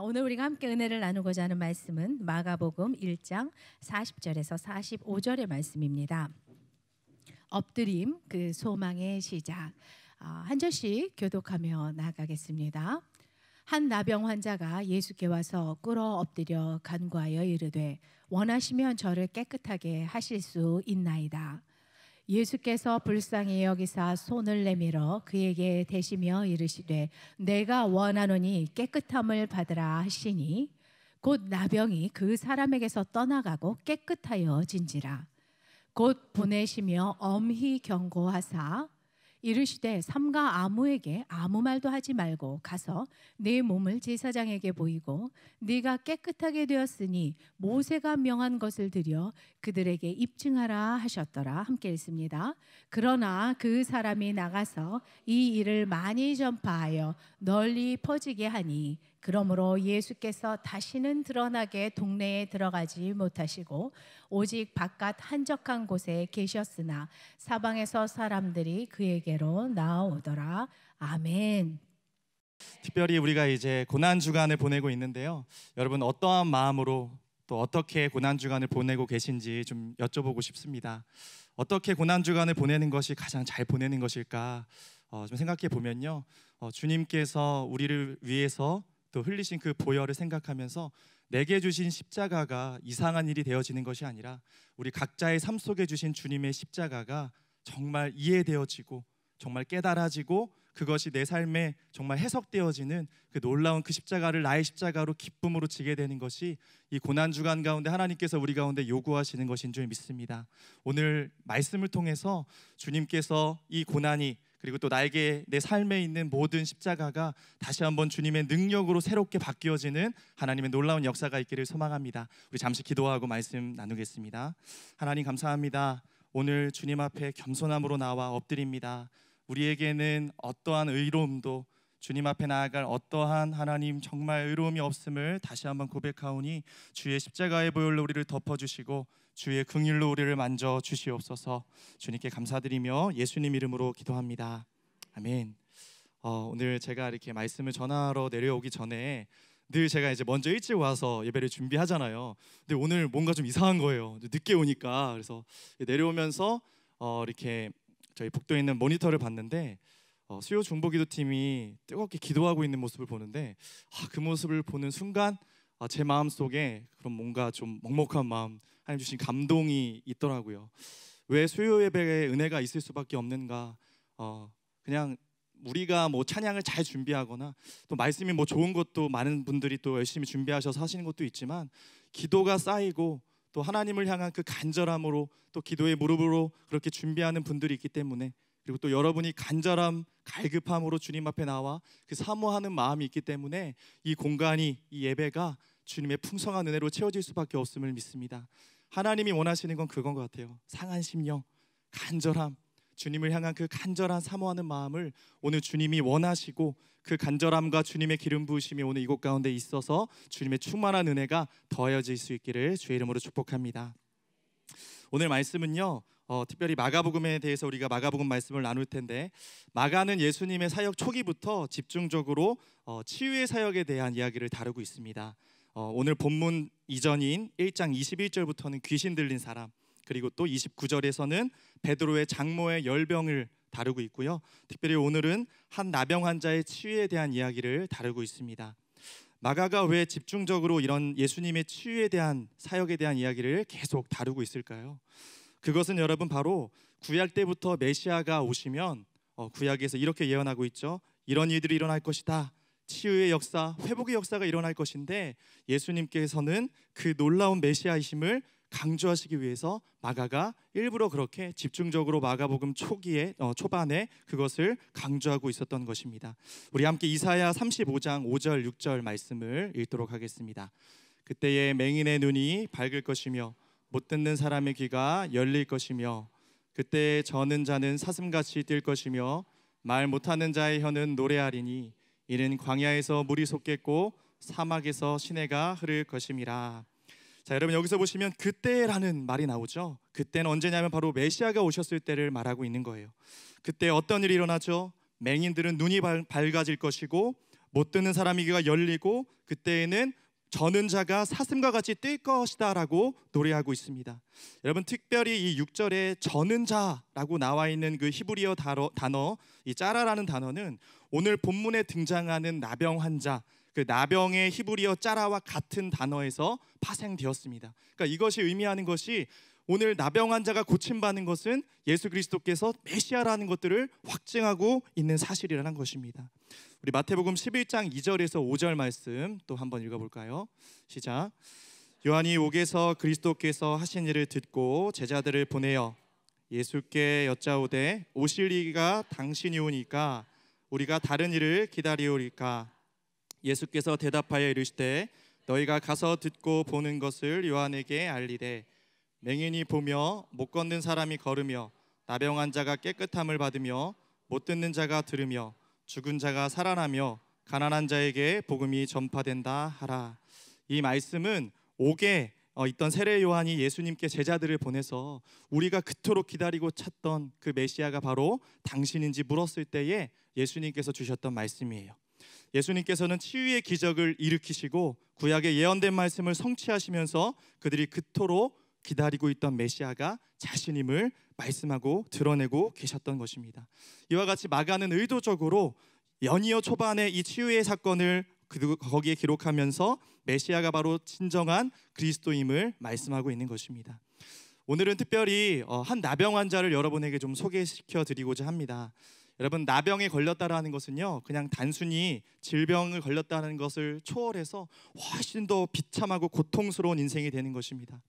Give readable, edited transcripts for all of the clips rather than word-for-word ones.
오늘 우리가 함께 은혜를 나누고자 하는 말씀은 마가복음 1장 40절에서 45절의 말씀입니다. 엎드림, 그 소망의 시작. 한 절씩 교독하며 나아가겠습니다. 한 나병 환자가 예수께 와서 꿇어 엎드려 간구하여 이르되 원하시면 저를 깨끗하게 하실 수 있나이다. 예수께서 불쌍히 여기사 손을 내밀어 그에게 대시며 이르시되 내가 원하노니 깨끗함을 받으라 하시니 곧 나병이 그 사람에게서 떠나가고 깨끗하여 진지라. 곧 보내시며 엄히 경고하사 이르시되 삼가 아무에게 아무 말도 하지 말고 가서 네 몸을 제사장에게 보이고 네가 깨끗하게 되었으니 모세가 명한 것을 드려 그들에게 입증하라 하셨더라. 함께 읽습니다. 그러나 그 사람이 나가서 이 일을 많이 전파하여 널리 퍼지게 하니 그러므로 예수께서 다시는 드러나게 동네에 들어가지 못하시고 오직 바깥 한적한 곳에 계셨으나 사방에서 사람들이 그에게로 나아오더라. 아멘. 특별히 우리가 이제 고난 주간을 보내고 있는데요. 여러분 어떠한 마음으로 또 어떻게 고난 주간을 보내고 계신지 좀 여쭤보고 싶습니다. 어떻게 고난 주간을 보내는 것이 가장 잘 보내는 것일까? 좀 생각해 보면요. 주님께서 우리를 위해서 또 흘리신 그 보혈을 생각하면서 내게 주신 십자가가 이상한 일이 되어지는 것이 아니라 우리 각자의 삶 속에 주신 주님의 십자가가 정말 이해되어지고 정말 깨달아지고 그것이 내 삶에 정말 해석되어지는 그 놀라운 그 십자가를 나의 십자가로 기쁨으로 지게 되는 것이 이 고난주간 가운데 하나님께서 우리 가운데 요구하시는 것인 줄 믿습니다. 오늘 말씀을 통해서 주님께서 이 고난이 그리고 또 나에게 내 삶에 있는 모든 십자가가 다시 한번 주님의 능력으로 새롭게 바뀌어지는 하나님의 놀라운 역사가 있기를 소망합니다. 우리 잠시 기도하고 말씀 나누겠습니다. 하나님 감사합니다. 오늘 주님 앞에 겸손함으로 나와 엎드립니다. 우리에게는 어떠한 의로움도 주님 앞에 나아갈 어떠한 하나님 정말 의로움이 없음을 다시 한번 고백하오니 주의 십자가의 보혈로 우리를 덮어주시고 주의 긍휼로 우리를 만져 주시옵소서. 주님께 감사드리며 예수님 이름으로 기도합니다. 아멘. 오늘 제가 이렇게 말씀을 전하러 내려오기 전에 늘 제가 이제 먼저 일찍 와서 예배를 준비하잖아요. 근데 오늘 뭔가 좀 이상한 거예요. 늦게 오니까. 그래서 내려오면서 이렇게 저희 복도에 있는 모니터를 봤는데 수요 중보기도팀이 뜨겁게 기도하고 있는 모습을 보는데 그 모습을 보는 순간 제 마음속에 그런 뭔가 좀 먹먹한 마음, 하나님 주신 감동이 있더라고요. 왜 수요 예배에 은혜가 있을 수밖에 없는가? 그냥 우리가 뭐 찬양을 잘 준비하거나 또 말씀이 뭐 좋은 것도 많은 분들이 또 열심히 준비하셔서 하시는 것도 있지만 기도가 쌓이고 또 하나님을 향한 그 간절함으로 또 기도의 무릎으로 그렇게 준비하는 분들이 있기 때문에 그리고 또 여러분이 간절함, 갈급함으로 주님 앞에 나와 그 사모하는 마음이 있기 때문에 이 공간이, 이 예배가 주님의 풍성한 은혜로 채워질 수밖에 없음을 믿습니다. 하나님이 원하시는 건 그건 것 같아요. 상한 심령, 간절함, 주님을 향한 그 간절한 사모하는 마음을 오늘 주님이 원하시고 그 간절함과 주님의 기름 부으심이 오늘 이곳 가운데 있어서 주님의 충만한 은혜가 더해질 수 있기를 주의 이름으로 축복합니다. 오늘 말씀은요 특별히 마가복음에 대해서 우리가 마가복음 말씀을 나눌 텐데 마가는 예수님의 사역 초기부터 집중적으로 치유의 사역에 대한 이야기를 다루고 있습니다. 오늘 본문 이전인 1장 21절부터는 귀신 들린 사람, 그리고 또 29절에서는 베드로의 장모의 열병을 다루고 있고요. 특별히 오늘은 한 나병 환자의 치유에 대한 이야기를 다루고 있습니다. 마가가 왜 집중적으로 이런 예수님의 치유에 대한 사역에 대한 이야기를 계속 다루고 있을까요? 그것은 여러분 바로 구약 때부터 메시아가 오시면 구약에서 이렇게 예언하고 있죠. 이런 일들이 일어날 것이다. 치유의 역사, 회복의 역사가 일어날 것인데 예수님께서는 그 놀라운 메시아이심을 강조하시기 위해서 마가가 일부러 그렇게 집중적으로 마가복음 초반에 그것을 강조하고 있었던 것입니다. 우리 함께 이사야 35장 5절 6절 말씀을 읽도록 하겠습니다. 그때에 맹인의 눈이 밝을 것이며 못 듣는 사람의 귀가 열릴 것이며 그때에 저는 자는 사슴같이 뛸 것이며 말 못하는 자의 혀는 노래하리니 이는 광야에서 물이 솟겠고 사막에서 시내가 흐를 것임이라. 자, 여러분 여기서 보시면 그때라는 말이 나오죠. 그때는 언제냐면 바로 메시아가 오셨을 때를 말하고 있는 거예요. 그때 어떤 일이 일어나죠? 맹인들은 눈이 밝아질 것이고 못 듣는 사람의 귀가 열리고 그때에는 저는 자가 사슴과 같이 뛸 것이다 라고 노래하고 있습니다. 여러분, 특별히 이 6절에 저는 자라고 나와 있는 그 히브리어 단어, 이 짜라라는 단어는 오늘 본문에 등장하는 나병 환자, 그 나병의 히브리어 짜라와 같은 단어에서 파생되었습니다. 그러니까 이것이 의미하는 것이 오늘 나병 환자가 고침받는 것은 예수 그리스도께서 메시아라는 것들을 확증하고 있는 사실이라는 것입니다. 우리 마태복음 11장 2절에서 5절 말씀 또 한번 읽어볼까요? 시작. 요한이 옥에서 그리스도께서 하신 일을 듣고 제자들을 보내어 예수께 여짜오되 오실 이가 당신이 오니까 우리가 다른 일을 기다리오리까? 예수께서 대답하여 이르시되 너희가 가서 듣고 보는 것을 요한에게 알리되 맹인이 보며 못 걷는 사람이 걸으며 나병 환자가 깨끗함을 받으며 못 듣는 자가 들으며 죽은 자가 살아나며 가난한 자에게 복음이 전파된다 하라. 이 말씀은 옥에 있던 세례 요한이 예수님께 제자들을 보내서 우리가 그토록 기다리고 찾던 그 메시아가 바로 당신인지 물었을 때에 예수님께서 주셨던 말씀이에요. 예수님께서는 치유의 기적을 일으키시고 구약의 예언된 말씀을 성취하시면서 그들이 그토록 기다리고 있던 메시아가 자신임을 말씀하고 드러내고 계셨던 것입니다. 이와 같이 마가는 의도적으로 연이어 초반에 이 치유의 사건을 거기에 기록하면서 메시아가 바로 진정한 그리스도임을 말씀하고 있는 것입니다. 오늘은 특별히 한 나병 환자를 여러분에게 좀 소개시켜 드리고자 합니다. 여러분, 나병에 걸렸다라는 것은요, 그냥 단순히 질병을 걸렸다는 것을 초월해서 훨씬 더 비참하고 고통스러운 인생이 되는 것입니다.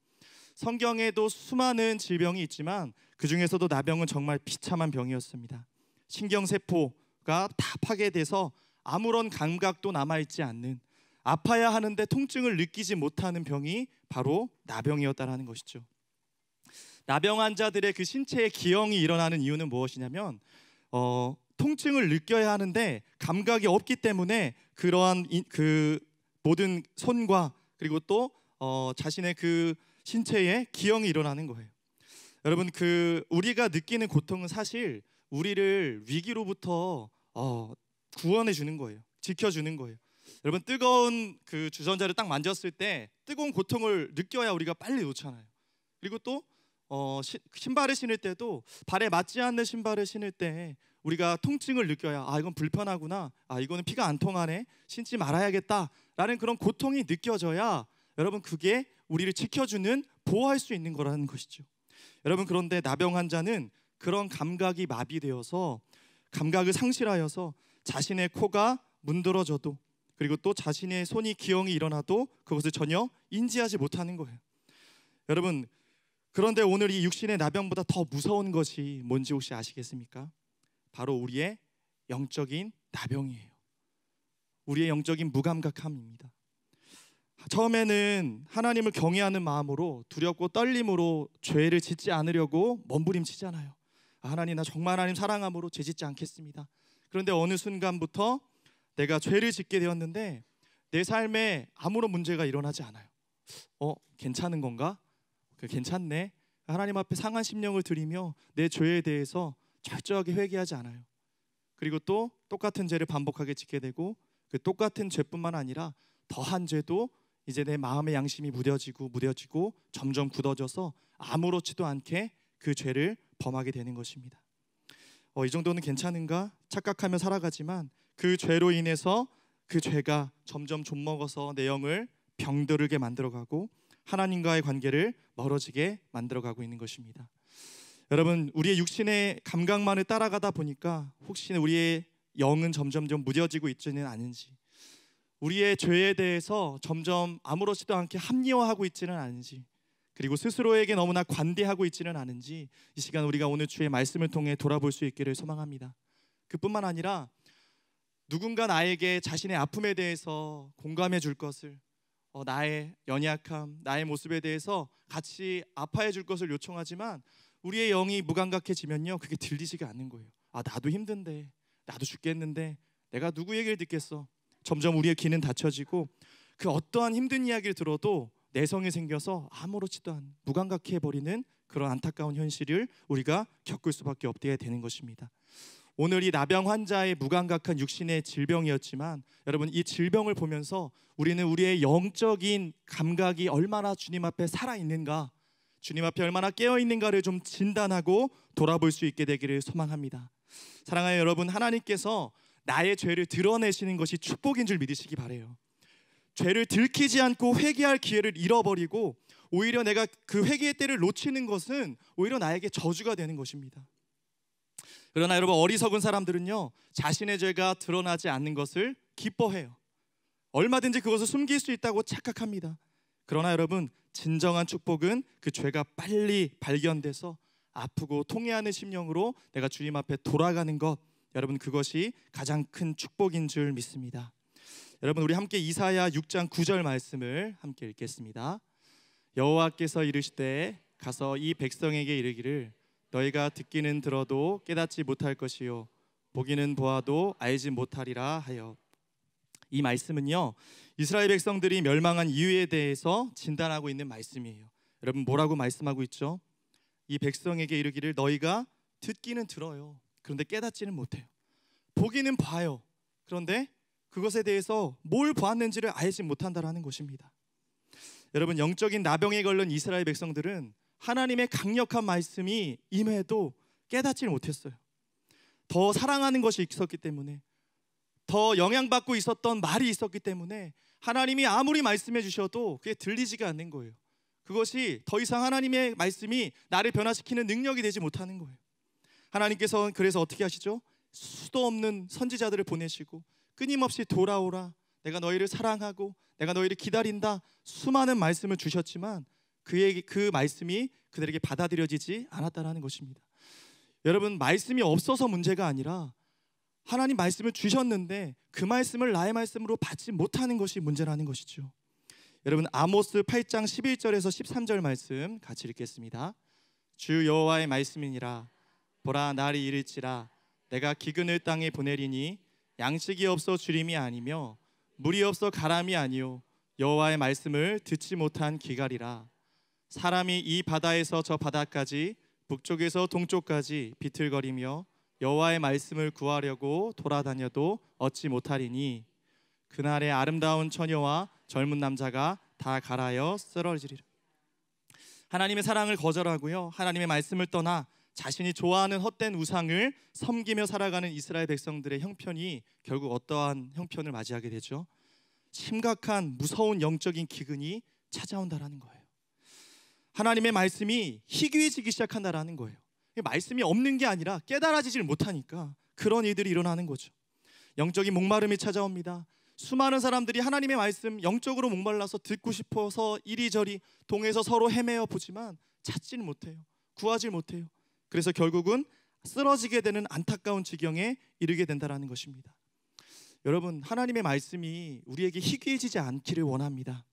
성경에도 수많은 질병이 있지만 그 중에서도 나병은 정말 비참한 병이었습니다. 신경세포가 다 파괴돼서 아무런 감각도 남아있지 않는, 아파야 하는데 통증을 느끼지 못하는 병이 바로 나병이었다는 것이죠. 나병 환자들의 그 신체의 기형이 일어나는 이유는 무엇이냐면 통증을 느껴야 하는데 감각이 없기 때문에 그러한 그 모든 손과 그리고 또 자신의 그 신체에 기형이 일어나는 거예요. 여러분, 우리가 느끼는 고통은 사실 우리를 위기로부터 구원해 주는 거예요. 지켜주는 거예요. 여러분, 뜨거운 그 주전자를 딱 만졌을 때 뜨거운 고통을 느껴야 우리가 빨리 놓잖아요. 그리고 또 신발을 신을 때도 발에 맞지 않는 신발을 신을 때 우리가 통증을 느껴야 이건 불편하구나, 이거는 피가 안 통하네, 신지 말아야겠다라는 그런 고통이 느껴져야 여러분 그게 우리를 지켜주는, 보호할 수 있는 거라는 것이죠. 여러분, 그런데 나병 환자는 그런 감각이 마비되어서 감각을 상실하여서 자신의 코가 문드러져도 그리고 또 자신의 손이 기형이 일어나도 그것을 전혀 인지하지 못하는 거예요. 여러분, 그런데 오늘 이 육신의 나병보다 더 무서운 것이 뭔지 혹시 아시겠습니까? 바로 우리의 영적인 나병이에요. 우리의 영적인 무감각함입니다. 처음에는 하나님을 경외하는 마음으로 두렵고 떨림으로 죄를 짓지 않으려고 몸부림치잖아요. 하나님, 나 정말 하나님 사랑함으로 죄 짓지 않겠습니다. 그런데 어느 순간부터 내가 죄를 짓게 되었는데 내 삶에 아무런 문제가 일어나지 않아요. 괜찮은 건가? 괜찮네. 하나님 앞에 상한 심령을 드리며 내 죄에 대해서 철저하게 회개하지 않아요. 그리고 또 똑같은 죄를 반복하게 짓게 되고 그 똑같은 죄뿐만 아니라 더한 죄도 이제 내 마음의 양심이 무뎌지고 점점 굳어져서 아무렇지도 않게 그 죄를 범하게 되는 것입니다. 이 정도는 괜찮은가 착각하며 살아가지만 그 죄로 인해서 그 죄가 점점 좀먹어서 내 영을 병들게 만들어가고 하나님과의 관계를 멀어지게 만들어가고 있는 것입니다. 여러분, 우리의 육신의 감각만을 따라가다 보니까 혹시 우리의 영은 점점점 무뎌지고 있지는 않은지, 우리의 죄에 대해서 점점 아무렇지도 않게 합리화하고 있지는 않은지, 그리고 스스로에게 너무나 관대하고 있지는 않은지 이 시간 우리가 오늘 주의 말씀을 통해 돌아볼 수 있기를 소망합니다. 그뿐만 아니라 누군가 나에게 자신의 아픔에 대해서 공감해 줄 것을, 나의 연약함, 나의 모습에 대해서 같이 아파해 줄 것을 요청하지만 우리의 영이 무감각해지면요, 그게 들리지가 않는 거예요. 나도 힘든데, 나도 죽겠는데 내가 누구 얘기를 듣겠어. 점점 우리의 귀는 닫혀지고 그 어떠한 힘든 이야기를 들어도 내성이 생겨서 아무렇지도 않은 무감각해버리는 그런 안타까운 현실을 우리가 겪을 수밖에 없게 되는 것입니다. 오늘 이 나병 환자의 무감각한 육신의 질병이었지만 여러분 이 질병을 보면서 우리는 우리의 영적인 감각이 얼마나 주님 앞에 살아있는가, 주님 앞에 얼마나 깨어있는가를 좀 진단하고 돌아볼 수 있게 되기를 소망합니다. 사랑하는 여러분, 하나님께서 나의 죄를 드러내시는 것이 축복인 줄 믿으시기 바라요. 죄를 들키지 않고 회개할 기회를 잃어버리고 오히려 내가 그 회개의 때를 놓치는 것은 오히려 나에게 저주가 되는 것입니다. 그러나 여러분, 어리석은 사람들은요, 자신의 죄가 드러나지 않는 것을 기뻐해요. 얼마든지 그것을 숨길 수 있다고 착각합니다. 그러나 여러분, 진정한 축복은 그 죄가 빨리 발견돼서 아프고 통해하는 심령으로 내가 주님 앞에 돌아가는 것, 여러분 그것이 가장 큰 축복인 줄 믿습니다. 여러분, 우리 함께 이사야 6장 9절 말씀을 함께 읽겠습니다. 여호와께서 이르시되 가서 이 백성에게 이르기를 너희가 듣기는 들어도 깨닫지 못할 것이요 보기는 보아도 알지 못하리라 하여. 이 말씀은요, 이스라엘 백성들이 멸망한 이유에 대해서 진단하고 있는 말씀이에요. 여러분, 뭐라고 말씀하고 있죠? 이 백성에게 이르기를 너희가 듣기는 들어요, 그런데 깨닫지는 못해요. 보기는 봐요, 그런데 그것에 대해서 뭘 보았는지를 알지 못한다라는 것입니다. 여러분, 영적인 나병에 걸린 이스라엘 백성들은 하나님의 강력한 말씀이 임해도 깨닫지를 못했어요. 더 사랑하는 것이 있었기 때문에, 더 영향받고 있었던 말이 있었기 때문에 하나님이 아무리 말씀해 주셔도 그게 들리지가 않는 거예요. 그것이 더 이상 하나님의 말씀이 나를 변화시키는 능력이 되지 못하는 거예요. 하나님께서 그래서 어떻게 하시죠? 수도 없는 선지자들을 보내시고 끊임없이 돌아오라, 내가 너희를 사랑하고 내가 너희를 기다린다, 수많은 말씀을 주셨지만 그 말씀이 그들에게 받아들여지지 않았다는 것입니다. 여러분, 말씀이 없어서 문제가 아니라 하나님 말씀을 주셨는데 그 말씀을 나의 말씀으로 받지 못하는 것이 문제라는 것이죠. 여러분, 아모스 8장 11절에서 13절 말씀 같이 읽겠습니다. 주 여호와의 말씀이니라. 보라, 날이 이를지라 내가 기근을 땅에 보내리니 양식이 없어 주림이 아니며 물이 없어 가람이 아니요 여호와의 말씀을 듣지 못한 기갈이라. 사람이 이 바다에서 저 바다까지 북쪽에서 동쪽까지 비틀거리며 여호와의 말씀을 구하려고 돌아다녀도 얻지 못하리니 그날에 아름다운 처녀와 젊은 남자가 다 갈아여 쓰러지리라. 하나님의 사랑을 거절하고요, 하나님의 말씀을 떠나 자신이 좋아하는 헛된 우상을 섬기며 살아가는 이스라엘 백성들의 형편이 결국 어떠한 형편을 맞이하게 되죠? 심각한 무서운 영적인 기근이 찾아온다라는 거예요. 하나님의 말씀이 희귀해지기 시작한다라는 거예요. 말씀이 없는 게 아니라 깨달아지질 못하니까 그런 일들이 일어나는 거죠. 영적인 목마름이 찾아옵니다. 수많은 사람들이 하나님의 말씀 영적으로 목말라서 듣고 싶어서 이리저리 동에서 서로 헤매어 보지만 찾지는 못해요. 구하지 못해요. 그래서 결국은 쓰러지게 되는 안타까운 지경에 이르게 된다는 것입니다. 여러분, 하나님의 말씀이 우리에게 희귀해지지 않기를 원합니다.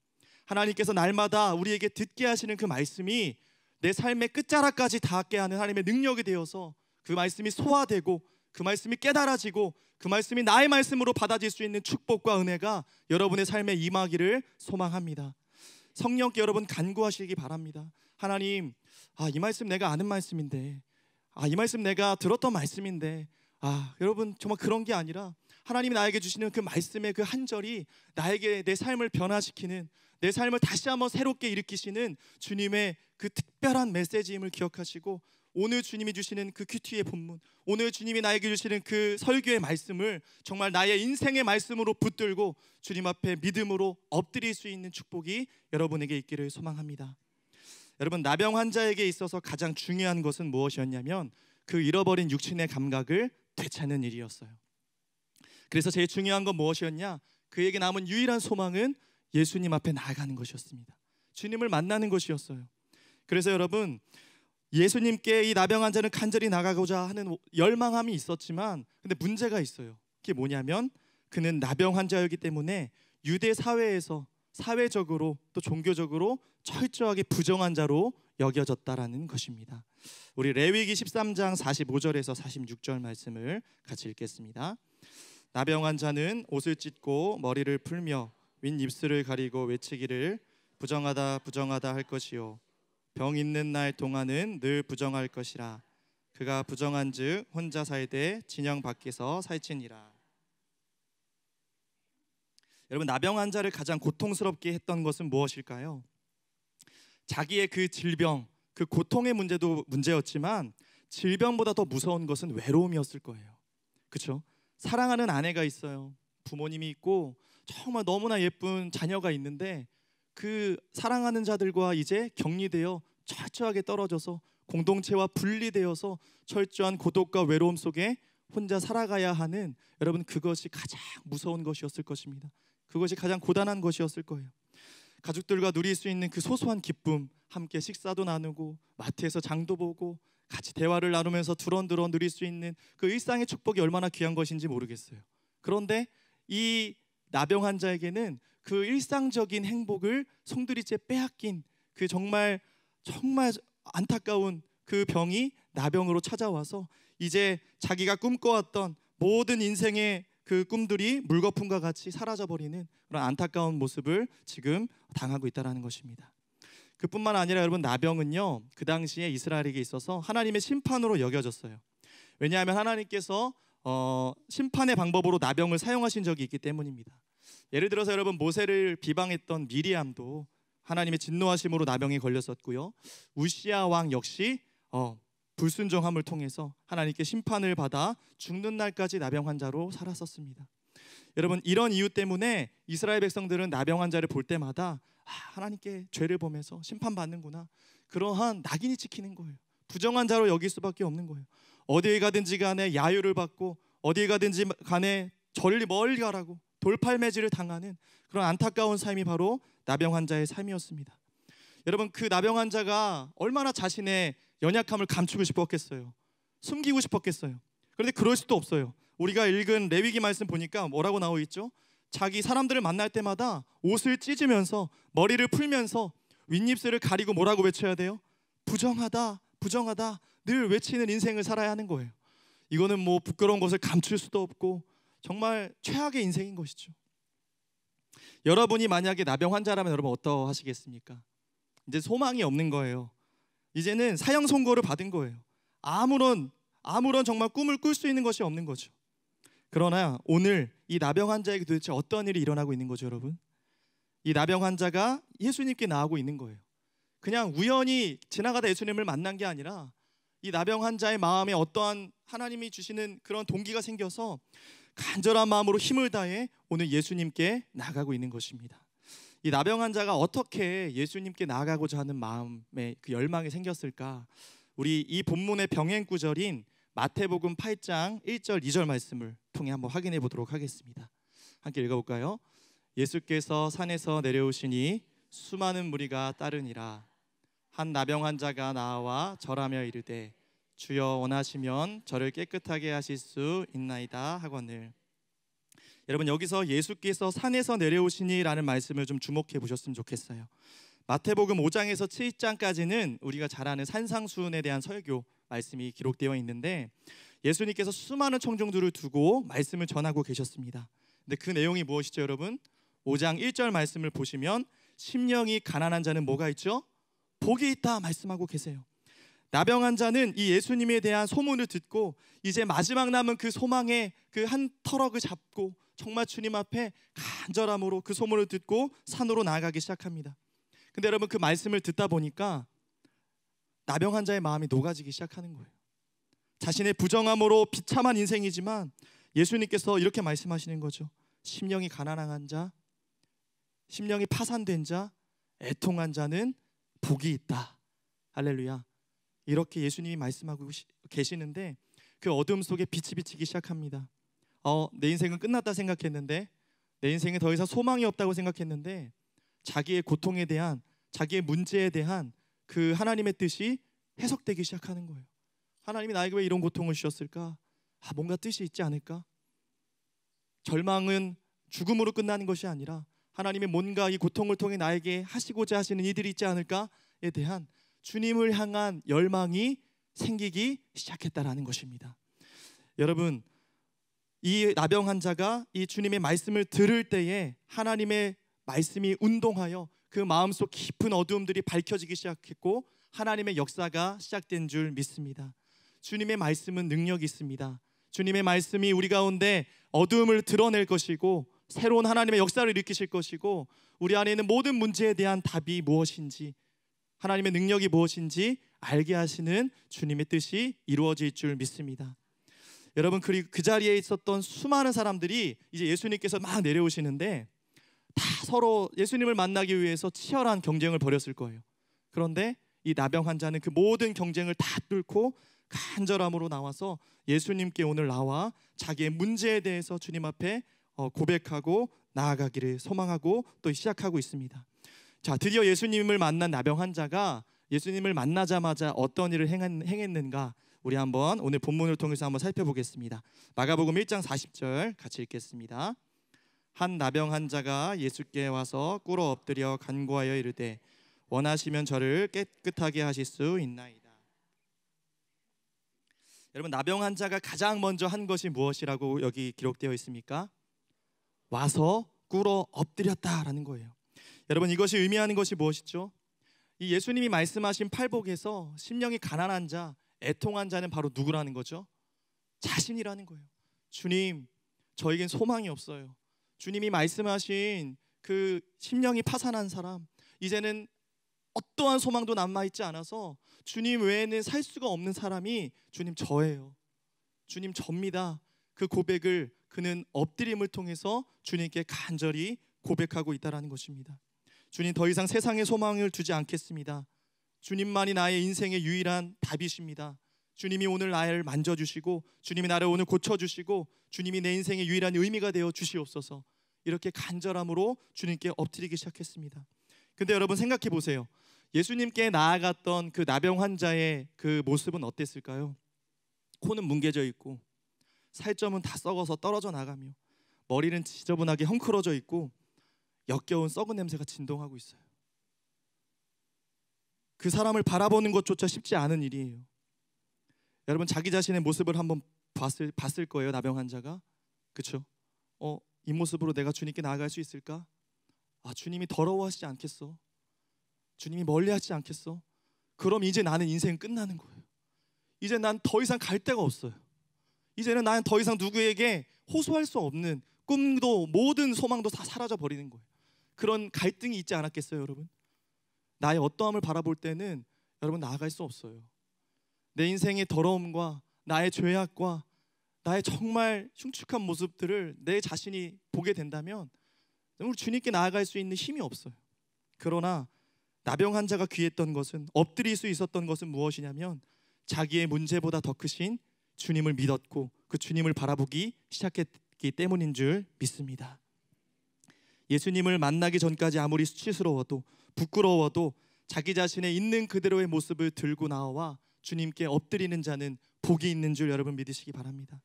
하나님께서 날마다 우리에게 듣게 하시는 그 말씀이 내 삶의 끝자락까지 닿게 하는 하나님의 능력이 되어서 그 말씀이 소화되고 그 말씀이 깨달아지고 그 말씀이 나의 말씀으로 받아질 수 있는 축복과 은혜가 여러분의 삶에 임하기를 소망합니다. 성령께 여러분 간구하시기 바랍니다. 하나님, 이 말씀 내가 아는 말씀인데, 이 말씀 내가 들었던 말씀인데, 여러분 정말 그런 게 아니라 하나님이 나에게 주시는 그 말씀의 그 한 절이 나에게 내 삶을 변화시키는, 내 삶을 다시 한번 새롭게 일으키시는 주님의 그 특별한 메시지임을 기억하시고, 오늘 주님이 주시는 그 큐티의 본문, 오늘 주님이 나에게 주시는 그 설교의 말씀을 정말 나의 인생의 말씀으로 붙들고 주님 앞에 믿음으로 엎드릴 수 있는 축복이 여러분에게 있기를 소망합니다. 여러분, 나병 환자에게 있어서 가장 중요한 것은 무엇이었냐면 그 잃어버린 육신의 감각을 되찾는 일이었어요. 그래서 제일 중요한 건 무엇이었냐? 그에게 남은 유일한 소망은 예수님 앞에 나아가는 것이었습니다. 주님을 만나는 것이었어요. 그래서 여러분, 예수님께 이 나병 환자는 간절히 나가고자 하는 열망함이 있었지만 근데 문제가 있어요. 그게 뭐냐면 그는 나병 환자였기 때문에 유대 사회에서 사회적으로 또 종교적으로 철저하게 부정한 자로 여겨졌다라는 것입니다. 우리 레위기 13장 45절에서 46절 말씀을 같이 읽겠습니다. 나병 환자는 옷을 찢고 머리를 풀며 윗입술을 가리고 외치기를 부정하다 부정하다 할 것이요 병 있는 날 동안은 늘 부정할 것이라. 그가 부정한즉 혼자 살되 진영 밖에서 살지니라. 여러분, 나병 환자를 가장 고통스럽게 했던 것은 무엇일까요? 자기의 그 질병, 그 고통의 문제도 문제였지만 질병보다 더 무서운 것은 외로움이었을 거예요. 그렇죠? 사랑하는 아내가 있어요. 부모님이 있고 정말 너무나 예쁜 자녀가 있는데 그 사랑하는 자들과 이제 격리되어 철저하게 떨어져서 공동체와 분리되어서 철저한 고독과 외로움 속에 혼자 살아가야 하는, 여러분, 그것이 가장 무서운 것이었을 것입니다. 그것이 가장 고단한 것이었을 거예요. 가족들과 누릴 수 있는 그 소소한 기쁨, 함께 식사도 나누고 마트에서 장도 보고 같이 대화를 나누면서 두런두런 누릴 수 있는 그 일상의 축복이 얼마나 귀한 것인지 모르겠어요. 그런데 이 나병 환자에게는 그 일상적인 행복을 송두리째 빼앗긴 그 정말 안타까운 그 병이 나병으로 찾아와서 이제 자기가 꿈꿔왔던 모든 인생의 그 꿈들이 물거품과 같이 사라져버리는 그런 안타까운 모습을 지금 당하고 있다는 것입니다. 그뿐만 아니라 여러분, 나병은요, 그 당시에 이스라엘에게 있어서 하나님의 심판으로 여겨졌어요. 왜냐하면 하나님께서 심판의 방법으로 나병을 사용하신 적이 있기 때문입니다. 예를 들어서 여러분, 모세를 비방했던 미리암도 하나님의 진노하심으로 나병에 걸렸었고요. 우시야 왕 역시 불순종함을 통해서 하나님께 심판을 받아 죽는 날까지 나병 환자로 살았었습니다. 여러분, 이런 이유 때문에 이스라엘 백성들은 나병 환자를 볼 때마다 하나님께 죄를 범해서 심판받는구나, 그러한 낙인이 찍히는 거예요. 부정한 자로 여길 수밖에 없는 거예요. 어디에 가든지 간에 야유를 받고 어디에 가든지 간에 멀리 가라고 돌팔매질을 당하는 그런 안타까운 삶이 바로 나병 환자의 삶이었습니다. 여러분, 그 나병 환자가 얼마나 자신의 연약함을 감추고 싶었겠어요. 숨기고 싶었겠어요. 그런데 그럴 수도 없어요. 우리가 읽은 레위기 말씀 보니까 뭐라고 나와 있죠? 자기 사람들을 만날 때마다 옷을 찢으면서 머리를 풀면서 윗입술을 가리고 뭐라고 외쳐야 돼요? 부정하다, 부정하다, 늘 외치는 인생을 살아야 하는 거예요. 이거는 뭐 부끄러운 것을 감출 수도 없고 정말 최악의 인생인 것이죠. 여러분이 만약에 나병 환자라면 여러분 어떠하시겠습니까? 이제 소망이 없는 거예요. 이제는 사형 선고를 받은 거예요. 아무런 정말 꿈을 꿀 수 있는 것이 없는 거죠. 그러나 오늘 이 나병 환자에게 도대체 어떤 일이 일어나고 있는 거죠, 여러분? 이 나병 환자가 예수님께 나아가고 있는 거예요. 그냥 우연히 지나가다 예수님을 만난 게 아니라 이 나병 환자의 마음에 어떠한 하나님이 주시는 그런 동기가 생겨서 간절한 마음으로 힘을 다해 오늘 예수님께 나아가고 있는 것입니다. 이 나병 환자가 어떻게 예수님께 나아가고자 하는 마음에 그 열망이 생겼을까? 우리 이 본문의 병행 구절인 마태복음 8장 1절 2절 말씀을 통해 한번 확인해 보도록 하겠습니다. 함께 읽어볼까요? 예수께서 산에서 내려오시니 수많은 무리가 따르니라. 한 나병 환자가 나와 절하며 이르되 주여 원하시면 저를 깨끗하게 하실 수 있나이다 하거늘. 여러분, 여기서 예수께서 산에서 내려오시니 라는 말씀을 좀 주목해 보셨으면 좋겠어요. 마태복음 5장에서 7장까지는 우리가 잘 아는 산상수훈에 대한 설교 말씀이 기록되어 있는데 예수님께서 수많은 청중들을 두고 말씀을 전하고 계셨습니다. 근데 그 내용이 무엇이죠, 여러분? 5장 1절 말씀을 보시면 심령이 가난한 자는 뭐가 있죠? 복이 있다 말씀하고 계세요. 나병 환자는 이 예수님에 대한 소문을 듣고 이제 마지막 남은 그 소망의 그 한 터럭을 잡고 정말 주님 앞에 간절함으로 그 소문을 듣고 산으로 나아가기 시작합니다. 근데 여러분, 그 말씀을 듣다 보니까 나병 환자의 마음이 녹아지기 시작하는 거예요. 자신의 부정함으로 비참한 인생이지만 예수님께서 이렇게 말씀하시는 거죠. 심령이 가난한 자, 심령이 파산된 자, 애통한 자는 복이 있다. 할렐루야. 이렇게 예수님이 말씀하고 계시는데 그 어둠 속에 빛이 비치기 시작합니다. 내 인생은 끝났다 생각했는데, 내 인생에 더 이상 소망이 없다고 생각했는데 자기의 고통에 대한, 자기의 문제에 대한 그 하나님의 뜻이 해석되기 시작하는 거예요. 하나님이 나에게 왜 이런 고통을 주셨을까? 뭔가 뜻이 있지 않을까? 절망은 죽음으로 끝나는 것이 아니라 하나님의 뭔가 이 고통을 통해 나에게 하시고자 하시는 이들이 있지 않을까에 대한 주님을 향한 열망이 생기기 시작했다라는 것입니다. 여러분, 이 나병 환자가 이 주님의 말씀을 들을 때에 하나님의 말씀이 운동하여 그 마음속 깊은 어두움들이 밝혀지기 시작했고 하나님의 역사가 시작된 줄 믿습니다. 주님의 말씀은 능력이 있습니다. 주님의 말씀이 우리 가운데 어두움을 드러낼 것이고 새로운 하나님의 역사를 일으키실 것이고 우리 안에 있는 모든 문제에 대한 답이 무엇인지 하나님의 능력이 무엇인지 알게 하시는 주님의 뜻이 이루어질 줄 믿습니다. 여러분, 그리고 그 자리에 있었던 수많은 사람들이 이제 예수님께서 막 내려오시는데 다 서로 예수님을 만나기 위해서 치열한 경쟁을 벌였을 거예요. 그런데 이 나병 환자는 그 모든 경쟁을 다 뚫고 간절함으로 나와서 예수님께 오늘 나와 자기의 문제에 대해서 주님 앞에 고백하고 나아가기를 소망하고 또 시작하고 있습니다. 자, 드디어 예수님을 만난 나병 환자가 예수님을 만나자마자 어떤 일을 행했는가 우리 한번 오늘 본문을 통해서 한번 살펴보겠습니다. 마가복음 1장 40절 같이 읽겠습니다. 한 나병 환자가 예수께 와서 꿇어 엎드려 간구하여 이르되 원하시면 저를 깨끗하게 하실 수 있나이다. 여러분, 나병 환자가 가장 먼저 한 것이 무엇이라고 여기 기록되어 있습니까? 와서 꿇어 엎드렸다라는 거예요. 여러분, 이것이 의미하는 것이 무엇이죠? 이 예수님이 말씀하신 팔복에서 심령이 가난한 자, 애통한 자는 바로 누구라는 거죠? 자신이라는 거예요. 주님, 저에겐 소망이 없어요. 주님이 말씀하신 그 심령이 파산한 사람, 이제는 어떠한 소망도 남아있지 않아서 주님 외에는 살 수가 없는 사람이 주님 저예요. 주님 접니다. 그 고백을 그는 엎드림을 통해서 주님께 간절히 고백하고 있다는 것입니다. 주님, 더 이상 세상에 소망을 두지 않겠습니다. 주님만이 나의 인생의 유일한 답이십니다. 주님이 오늘 나를 만져주시고 주님이 나를 오늘 고쳐주시고 주님이 내 인생의 유일한 의미가 되어 주시옵소서. 이렇게 간절함으로 주님께 엎드리기 시작했습니다. 근데 여러분, 생각해 보세요. 예수님께 나아갔던 그 나병 환자의 그 모습은 어땠을까요? 코는 뭉개져 있고 살점은 다 썩어서 떨어져 나가며 머리는 지저분하게 헝클어져 있고 역겨운 썩은 냄새가 진동하고 있어요. 그 사람을 바라보는 것조차 쉽지 않은 일이에요. 여러분, 자기 자신의 모습을 한번 봤을 거예요. 나병 환자가. 그렇죠? 이 모습으로 내가 주님께 나아갈 수 있을까? 주님이 더러워하시지 않겠어? 주님이 멀리하시지 않겠어? 그럼 이제 나는 인생 끝나는 거예요. 이제 난 더 이상 갈 데가 없어요. 이제는 나는 더 이상 누구에게 호소할 수 없는 꿈도 모든 소망도 다 사라져 버리는 거예요. 그런 갈등이 있지 않았겠어요, 여러분? 나의 어떠함을 바라볼 때는 여러분 나아갈 수 없어요. 내 인생의 더러움과 나의 죄악과 나의 정말 흉측한 모습들을 내 자신이 보게 된다면 우리 주님께 나아갈 수 있는 힘이 없어요. 그러나 나병 환자가 귀했던 것은, 엎드릴 수 있었던 것은 무엇이냐면 자기의 문제보다 더 크신 주님을 믿었고 그 주님을 바라보기 시작했기 때문인 줄 믿습니다. 예수님을 만나기 전까지 아무리 수치스러워도 부끄러워도 자기 자신의 있는 그대로의 모습을 들고 나와 주님께 엎드리는 자는 복이 있는 줄 여러분 믿으시기 바랍니다.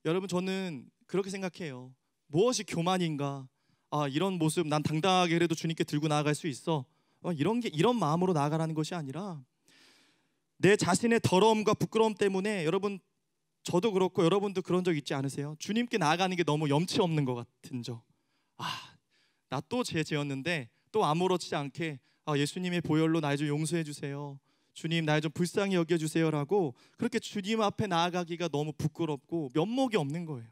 여러분, 저는 그렇게 생각해요. 무엇이 교만인가? 이런 모습 난 당당하게 그래도 주님께 들고 나아갈 수 있어. 이런 마음으로 나아가라는 것이 아니라 내 자신의 더러움과 부끄러움 때문에, 여러분 저도 그렇고 여러분도 그런 적 있지 않으세요? 주님께 나아가는 게 너무 염치 없는 것 같은 적. 나 또 죄 지었는데 또 아무렇지 않게 예수님의 보혈로 날 좀 용서해 주세요. 주님, 날 좀 불쌍히 여겨주세요라고 그렇게 주님 앞에 나아가기가 너무 부끄럽고 면목이 없는 거예요.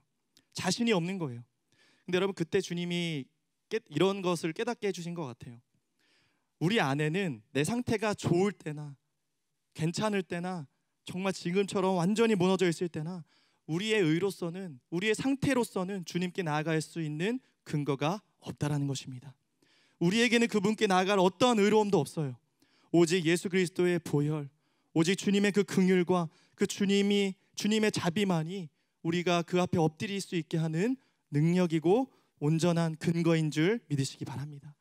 자신이 없는 거예요. 근데 여러분, 그때 주님이 이런 것을 깨닫게 해주신 것 같아요. 우리 안에는 내 상태가 좋을 때나 괜찮을 때나 정말 지금처럼 완전히 무너져 있을 때나 우리의 의로서는, 우리의 상태로서는 주님께 나아갈 수 있는 근거가 없다라는 것입니다. 우리에게는 그분께 나아갈 어떠한 의로움도 없어요. 오직 예수 그리스도의 보혈, 오직 주님의 그 긍휼과 그 주님의 자비만이 우리가 그 앞에 엎드릴 수 있게 하는 능력이고 온전한 근거인 줄 믿으시기 바랍니다.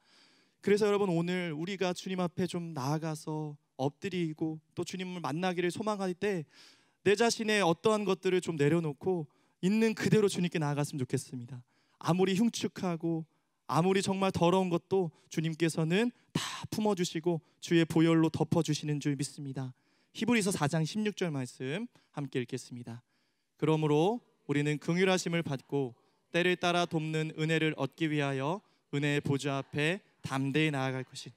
그래서 여러분, 오늘 우리가 주님 앞에 좀 나아가서 엎드리고 또 주님을 만나기를 소망할 때 내 자신의 어떠한 것들을 좀 내려놓고 있는 그대로 주님께 나아갔으면 좋겠습니다. 아무리 흉측하고 아무리 정말 더러운 것도 주님께서는 다 품어주시고 주의 보혈로 덮어주시는 줄 믿습니다. 히브리서 4장 16절 말씀 함께 읽겠습니다. 그러므로 우리는 긍휼하심을 받고 때를 따라 돕는 은혜를 얻기 위하여 은혜의 보좌 앞에 담대히 나아갈 것이.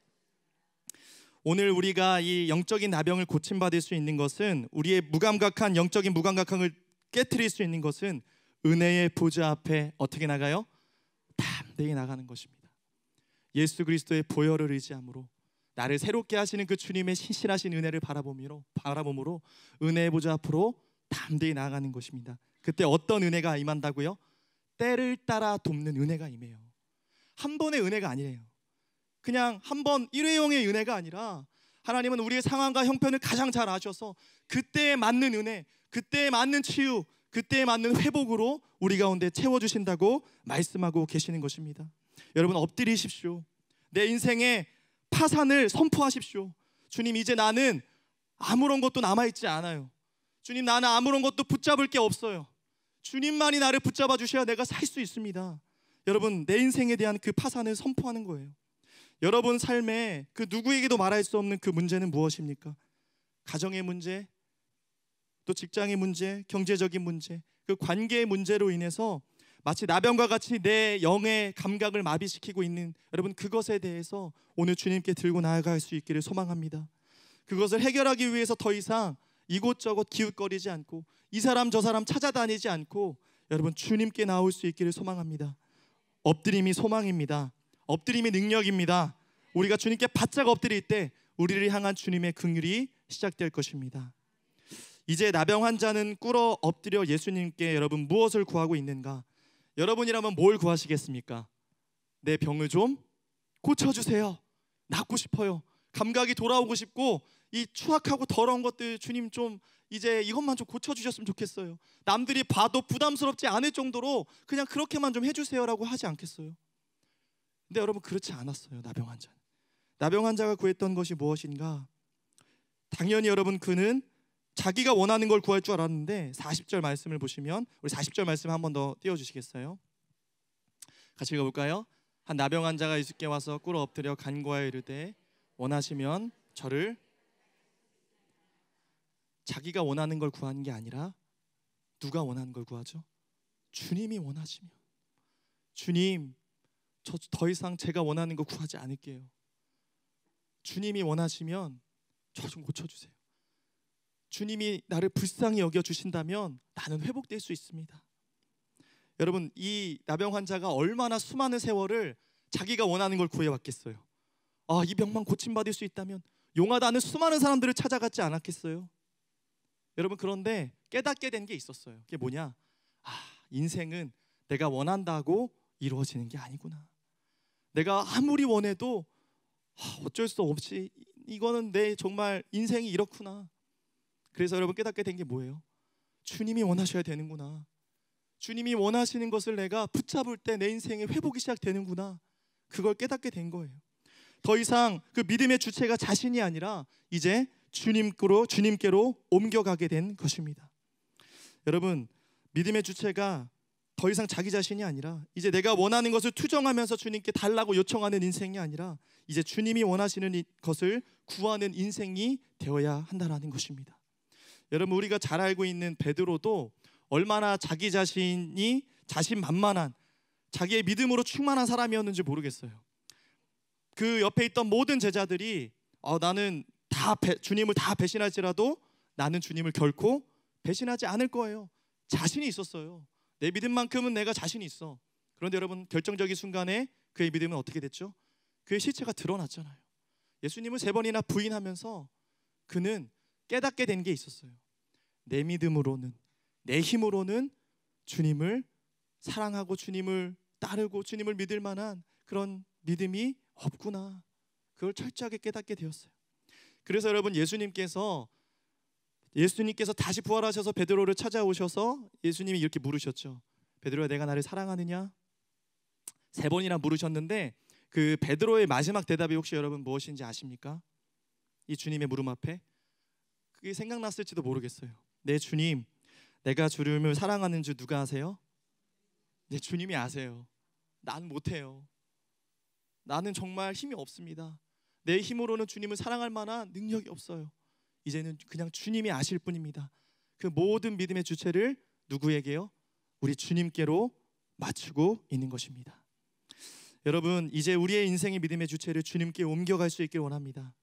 오늘 우리가 이 영적인 나병을 고침받을 수 있는 것은, 우리의 무감각한 영적인 무감각함을 깨트릴 수 있는 것은 은혜의 보좌 앞에 어떻게 나가요? 담대히 나가는 것입니다. 예수 그리스도의 보혈을 의지함으로 나를 새롭게 하시는 그 주님의 신실하신 은혜를 바라봄으로 은혜의 보좌 앞으로 담대히 나아가는 것입니다. 그때 어떤 은혜가 임한다고요? 때를 따라 돕는 은혜가 임해요. 한 번의 은혜가 아니에요. 그냥 한 번 일회용의 은혜가 아니라 하나님은 우리의 상황과 형편을 가장 잘 아셔서 그때에 맞는 은혜, 그때에 맞는 치유, 그때에 맞는 회복으로 우리 가운데 채워주신다고 말씀하고 계시는 것입니다. 여러분, 엎드리십시오. 내 인생의 파산을 선포하십시오. 주님, 이제 나는 아무런 것도 남아있지 않아요. 주님, 나는 아무런 것도 붙잡을 게 없어요. 주님만이 나를 붙잡아 주셔야 내가 살 수 있습니다. 여러분, 내 인생에 대한 그 파산을 선포하는 거예요. 여러분 삶에 그 누구에게도 말할 수 없는 그 문제는 무엇입니까? 가정의 문제, 또 직장의 문제, 경제적인 문제, 그 관계의 문제로 인해서 마치 나병과 같이 내 영의 감각을 마비시키고 있는 여러분, 그것에 대해서 오늘 주님께 들고 나아갈 수 있기를 소망합니다. 그것을 해결하기 위해서 더 이상 이곳저곳 기웃거리지 않고 이 사람 저 사람 찾아다니지 않고 여러분, 주님께 나올 수 있기를 소망합니다. 엎드림이 소망입니다. 엎드림이 능력입니다. 우리가 주님께 바짝 엎드릴 때 우리를 향한 주님의 긍휼이 시작될 것입니다. 이제 나병 환자는 꿇어 엎드려 예수님께 여러분 무엇을 구하고 있는가? 여러분이라면 뭘 구하시겠습니까? 내 병을 좀 고쳐주세요. 낫고 싶어요. 감각이 돌아오고 싶고 이 추악하고 더러운 것들 주님 좀 이제 이것만 좀 고쳐주셨으면 좋겠어요. 남들이 봐도 부담스럽지 않을 정도로 그냥 그렇게만 좀 해주세요라고 하지 않겠어요? 근데 여러분, 그렇지 않았어요. 나병 환자가 구했던 것이 무엇인가? 당연히 여러분, 그는 자기가 원하는 걸 구할 줄 알았는데 40절 말씀을 보시면, 우리 40절 말씀 한 번 더 띄워주시겠어요? 같이 읽어볼까요? 한 나병 환자가 예수께 와서 꿇어 엎드려 간구하여 이르되 원하시면 저를. 자기가 원하는 걸 구하는 게 아니라 누가 원하는 걸 구하죠? 주님이 원하시면. 주님, 저 더 이상 제가 원하는 거 구하지 않을게요. 주님이 원하시면 저 좀 고쳐주세요. 주님이 나를 불쌍히 여겨주신다면 나는 회복될 수 있습니다. 여러분, 이 나병 환자가 얼마나 수많은 세월을 자기가 원하는 걸 구해왔겠어요. 이 병만 고침받을 수 있다면 용하다는 수많은 사람들을 찾아갔지 않았겠어요? 여러분, 그런데 깨닫게 된 게 있었어요. 그게 뭐냐? 인생은 내가 원한다고 이루어지는 게 아니구나. 내가 아무리 원해도 어쩔 수 없이 이거는 내 정말 인생이 이렇구나. 그래서 여러분, 깨닫게 된 게 뭐예요? 주님이 원하셔야 되는구나. 주님이 원하시는 것을 내가 붙잡을 때 내 인생의 회복이 시작되는구나. 그걸 깨닫게 된 거예요. 더 이상 그 믿음의 주체가 자신이 아니라 이제 주님께로 옮겨가게 된 것입니다. 여러분, 믿음의 주체가 더 이상 자기 자신이 아니라 이제 내가 원하는 것을 투정하면서 주님께 달라고 요청하는 인생이 아니라 이제 주님이 원하시는 것을 구하는 인생이 되어야 한다는 것입니다. 여러분, 우리가 잘 알고 있는 베드로도 얼마나 자기 자신이 자신만만한, 자기의 믿음으로 충만한 사람이었는지 모르겠어요. 그 옆에 있던 모든 제자들이 나는 주님을 다 배신할지라도 나는 주님을 결코 배신하지 않을 거예요. 자신이 있었어요. 내 믿음만큼은 내가 자신이 있어. 그런데 여러분, 결정적인 순간에 그의 믿음은 어떻게 됐죠? 그의 실체가 드러났잖아요. 예수님을 3번이나 부인하면서 그는 깨닫게 된 게 있었어요. 내 믿음으로는, 내 힘으로는 주님을 사랑하고 주님을 따르고 주님을 믿을 만한 그런 믿음이 없구나. 그걸 철저하게 깨닫게 되었어요. 그래서 여러분, 예수님께서 다시 부활하셔서 베드로를 찾아오셔서 예수님이 이렇게 물으셨죠. 베드로야, 내가 나를 사랑하느냐? 3번이나 물으셨는데 그 베드로의 마지막 대답이 혹시 여러분 무엇인지 아십니까? 이 주님의 물음 앞에 그게 생각났을지도 모르겠어요. 내 주님, 내가 주님을 사랑하는 줄 누가 아세요? 내 주님이 아세요. 난 못해요. 나는 정말 힘이 없습니다. 내 힘으로는 주님을 사랑할 만한 능력이 없어요. 이제는 그냥 주님이 아실 뿐입니다. 그 모든 믿음의 주체를 누구에게요? 우리 주님께로 맞추고 있는 것입니다. 여러분, 이제 우리의 인생의 믿음의 주체를 주님께 옮겨갈 수 있길 원합니다.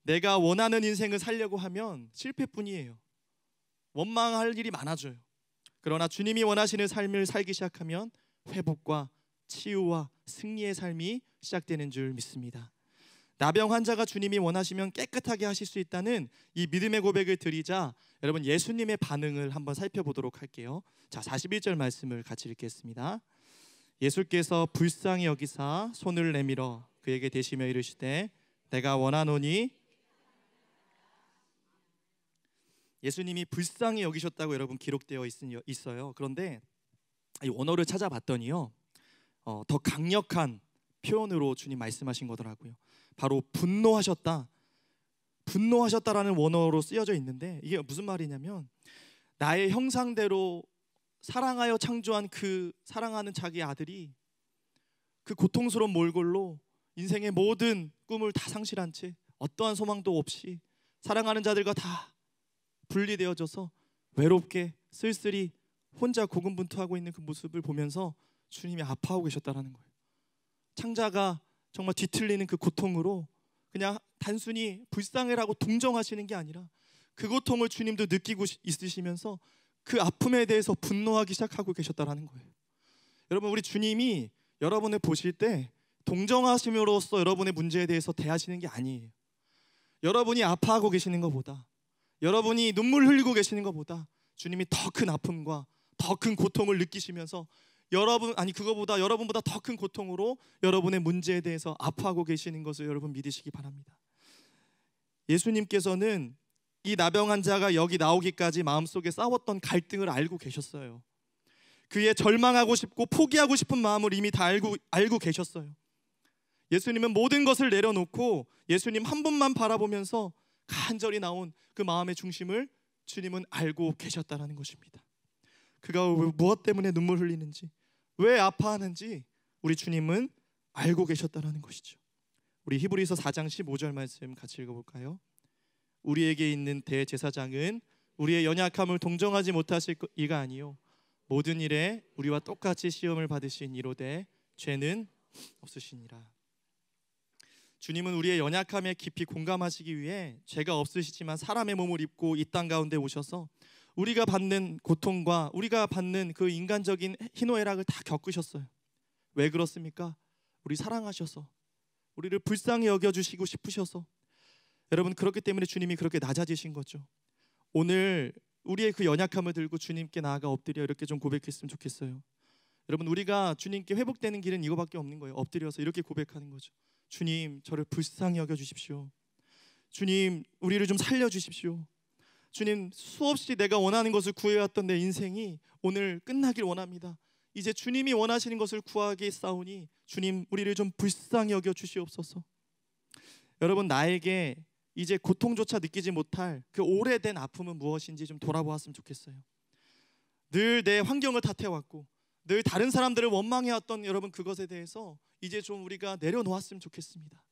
내가 원하는 인생을 살려고 하면 실패뿐이에요. 원망할 일이 많아져요. 그러나 주님이 원하시는 삶을 살기 시작하면 회복과 치유와 승리의 삶이 시작되는 줄 믿습니다. 나병 환자가 주님이 원하시면 깨끗하게 하실 수 있다는 이 믿음의 고백을 드리자 여러분 예수님의 반응을 한번 살펴보도록 할게요. 자, 41절 말씀을 같이 읽겠습니다. 예수께서 불쌍히 여기사 손을 내밀어 그에게 대시며 이르시되 내가 원하노니. 예수님이 불쌍히 여기셨다고 여러분 기록되어 있어요. 그런데 이 원어를 찾아봤더니요, 더 강력한 표현으로 주님 말씀하신 거더라고요. 바로 분노하셨다라는 원어로 쓰여져 있는데, 이게 무슨 말이냐면 나의 형상대로 사랑하여 창조한 그 사랑하는 자기 아들이 그 고통스러운 몰골로 인생의 모든 꿈을 다 상실한 채 어떠한 소망도 없이 사랑하는 자들과 다 분리되어져서 외롭게 쓸쓸히 혼자 고군분투하고 있는 그 모습을 보면서 주님이 아파하고 계셨다라는 거예요. 창자가 정말 뒤틀리는 그 고통으로 그냥 단순히 불쌍해라고 동정하시는 게 아니라 그 고통을 주님도 느끼고 있으시면서 그 아픔에 대해서 분노하기 시작하고 계셨다라는 거예요. 여러분, 우리 주님이 여러분을 보실 때 동정하심으로써 여러분의 문제에 대해서 대하시는 게 아니에요. 여러분이 아파하고 계시는 것보다, 여러분이 눈물 흘리고 계시는 것보다 주님이 더 큰 아픔과 더 큰 고통을 느끼시면서 그거보다 여러분보다 더 큰 고통으로 여러분의 문제에 대해서 아파하고 계시는 것을 여러분 믿으시기 바랍니다. 예수님께서는 이 나병 환자가 여기 나오기까지 마음속에 싸웠던 갈등을 알고 계셨어요. 그의 절망하고 싶고 포기하고 싶은 마음을 이미 다 알고 계셨어요. 예수님은 모든 것을 내려놓고 예수님 한 분만 바라보면서 간절히 나온 그 마음의 중심을 주님은 알고 계셨다는 것입니다. 그가 무엇 때문에 눈물 흘리는지, 왜 아파하는지 우리 주님은 알고 계셨다는 것이죠. 우리 히브리서 4장 15절 말씀 같이 읽어볼까요? 우리에게 있는 대제사장은 우리의 연약함을 동정하지 못하실 이가 아니요 모든 일에 우리와 똑같이 시험을 받으신 이로되 죄는 없으시니라. 주님은 우리의 연약함에 깊이 공감하시기 위해 죄가 없으시지만 사람의 몸을 입고 이 땅 가운데 오셔서 우리가 받는 고통과 우리가 받는 그 인간적인 희노애락을 다 겪으셨어요. 왜 그렇습니까? 우리 사랑하셔서, 우리를 불쌍히 여겨주시고 싶으셔서. 여러분, 그렇기 때문에 주님이 그렇게 낮아지신 거죠. 오늘 우리의 그 연약함을 들고 주님께 나아가 엎드려 이렇게 좀 고백했으면 좋겠어요. 여러분, 우리가 주님께 회복되는 길은 이거밖에 없는 거예요. 엎드려서 이렇게 고백하는 거죠. 주님, 저를 불쌍히 여겨주십시오. 주님, 우리를 좀 살려주십시오. 주님, 수없이 내가 원하는 것을 구해왔던 내 인생이 오늘 끝나길 원합니다. 이제 주님이 원하시는 것을 구하기 싸우니 주님, 우리를 좀 불쌍히 여겨주시옵소서. 여러분, 나에게 이제 고통조차 느끼지 못할 그 오래된 아픔은 무엇인지 좀 돌아보았으면 좋겠어요. 늘 내 환경을 탓해왔고 늘 다른 사람들을 원망해왔던 여러분, 그것에 대해서 이제 좀 우리가 내려놓았으면 좋겠습니다.